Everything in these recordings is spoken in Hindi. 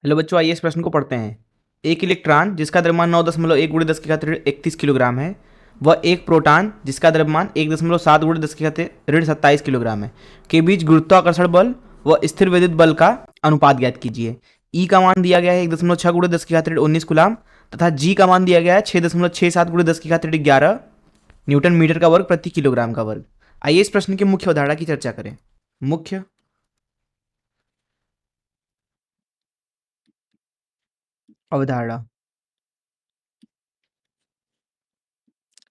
हेलो बच्चों, आइए इस प्रश्न को पढ़ते हैं। एक इलेक्ट्रॉन जिसका द्रव्यमान 9.1 गुणे 10 की घात ऋण 31 किलोग्राम है वह एक प्रोटॉन जिसका द्रव्यमान 1.7 गुणे 10 की घात ऋण 27 किलोग्राम है के बीच गुरुत्वाकर्षण बल व स्थिर विद्युत बल का अनुपात ज्ञात कीजिए। ई का मान दिया गया है 1.6 गुणे 10 की घात ऋण 19 कूलाम तथा जी का मान दिया गया है 6.67 गुणे 10 की घात ऋण 11 न्यूटन मीटर का वर्ग प्रति किलोग्राम का वर्ग। आइए इस प्रश्न की मुख्य अवधारणा की चर्चा करें। मुख्य अवधारणा,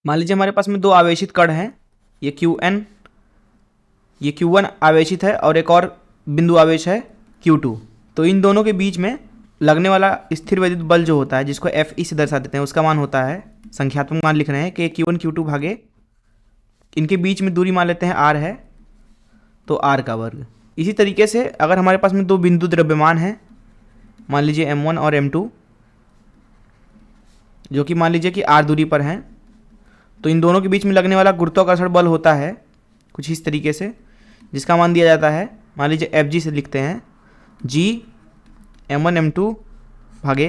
मान लीजिए हमारे पास में दो आवेशित कण हैं, ये Q1 आवेशित है और एक और बिंदु आवेश है Q2। तो इन दोनों के बीच में लगने वाला स्थिर वैद्युत बल जो होता है, जिसको Fe से दर्शा देते हैं, उसका मान होता है, संख्यात्मक मान लिख रहे हैं कि Q1 Q2 भागे इनके बीच में दूरी मान लेते हैं R है, तो R का वर्ग। इसी तरीके से अगर हमारे पास में दो बिंदु द्रव्यमान हैं, मान लीजिए M1 और M2, जो कि मान लीजिए कि R दूरी पर हैं, तो इन दोनों के बीच में लगने वाला गुरुत्वाकर्षण बल होता है कुछ इस तरीके से, जिसका मान दिया जाता है, मान लीजिए Fg से लिखते हैं G M1 M2 भागे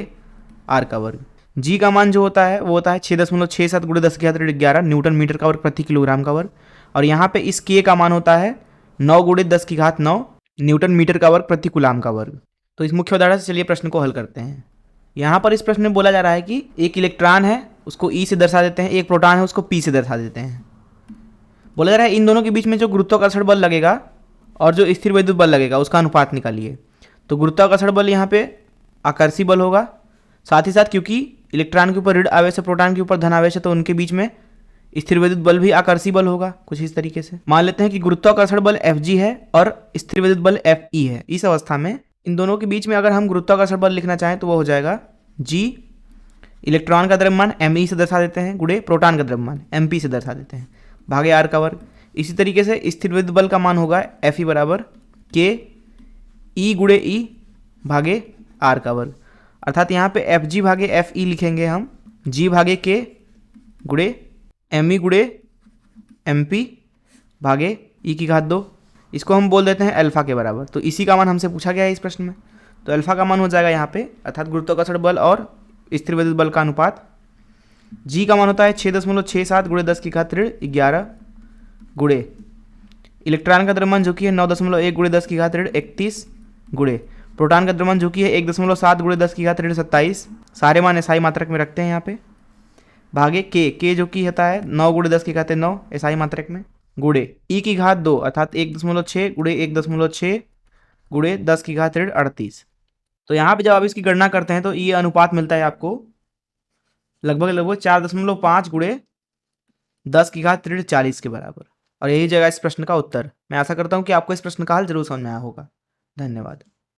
R का वर्ग। G का मान जो होता है वो होता है 6.67 गुणे 10 की घात ऋण 11 न्यूटन मीटर का वर्ग प्रति किलोग्राम का वर्ग। और यहाँ पे इस K का मान होता है 9 गुणे 10 की घात 9 न्यूटन मीटर का वर्ग प्रति कूलाम का वर्ग। तो इस मुख्य उदाहरण से चलिए प्रश्न को हल करते हैं। यहाँ पर इस प्रश्न में बोला जा रहा है कि एक इलेक्ट्रॉन है, उसको E से दर्शा देते हैं, एक प्रोटॉन है, उसको P से दर्शा देते हैं। बोला जा रहा है इन दोनों के बीच में जो गुरुत्वाकर्षण बल लगेगा और जो स्थिर वैद्युत बल लगेगा उसका अनुपात निकालिए। तो गुरुत्वाकर्षण बल यहाँ पे आकर्षी बल होगा, साथ ही साथ क्योंकि इलेक्ट्रॉन के ऊपर ऋण आवेश है, प्रोटॉन के ऊपर धन आवेश है, तो उनके बीच में स्थिर वैद्युत बल भी आकर्षी बल होगा कुछ इस तरीके से। मान लेते हैं कि गुरुत्वाकर्षण बल Fg है और स्थिर वैद्युत बल Fe है। इस अवस्था में इन दोनों के बीच में अगर हम गुरुत्वाकर्षण बल लिखना चाहें तो वो हो जाएगा G, इलेक्ट्रॉन का द्रव्यमान Me से दर्शा देते हैं, गुणे प्रोटॉन का द्रव्यमान Mp से दर्शा देते हैं, भागे R का वर्ग। इसी तरीके से स्थिर वैद्युत बल का मान होगा Fe बराबर K E गुणे E भागे R का वर्ग। अर्थात यहाँ पे Fg भागे Fe लिखेंगे हम G भागे K गुणे Me गुणे Mp भागे E की घात 2। इसको हम बोल देते हैं अल्फा के बराबर। तो इसी का मान हमसे पूछा गया है इस प्रश्न में, तो अल्फा का मान हो जाएगा यहाँ पे, अर्थात गुरुत्वाकर्षण बल और स्थिर वैद्युत बल का अनुपात। जी का मान होता है 6.67 गुणे 10 की घात ऋण 11 गुणे इलेक्ट्रॉन का द्रव्यमान जो कि है 9.1 गुणे 10 की घात ऋण 31 गुणे प्रोटॉन का द्रव्यमान जो कि है 1.7 गुणे 10 की घात ऋण 27। सारे मान एसआई मात्रक में रखते हैं यहाँ पे, भागे के जो कि होता है 9 गुणे 10 की घात 9 एसआई मात्रक में, गुणे ई की घात 2 अर्थात 1.6 गुणे 1.6 गुणे 10 की घात ऋण 38। तो यहाँ पे जब आप इसकी गणना करते हैं तो ये अनुपात मिलता है आपको लगभग 4.5 गुणे 10 की घात ऋण 40 के बराबर। और यही जगह इस प्रश्न का उत्तर। मैं आशा करता हूँ कि आपको इस प्रश्न का हल जरूर समझ में आया होगा। धन्यवाद।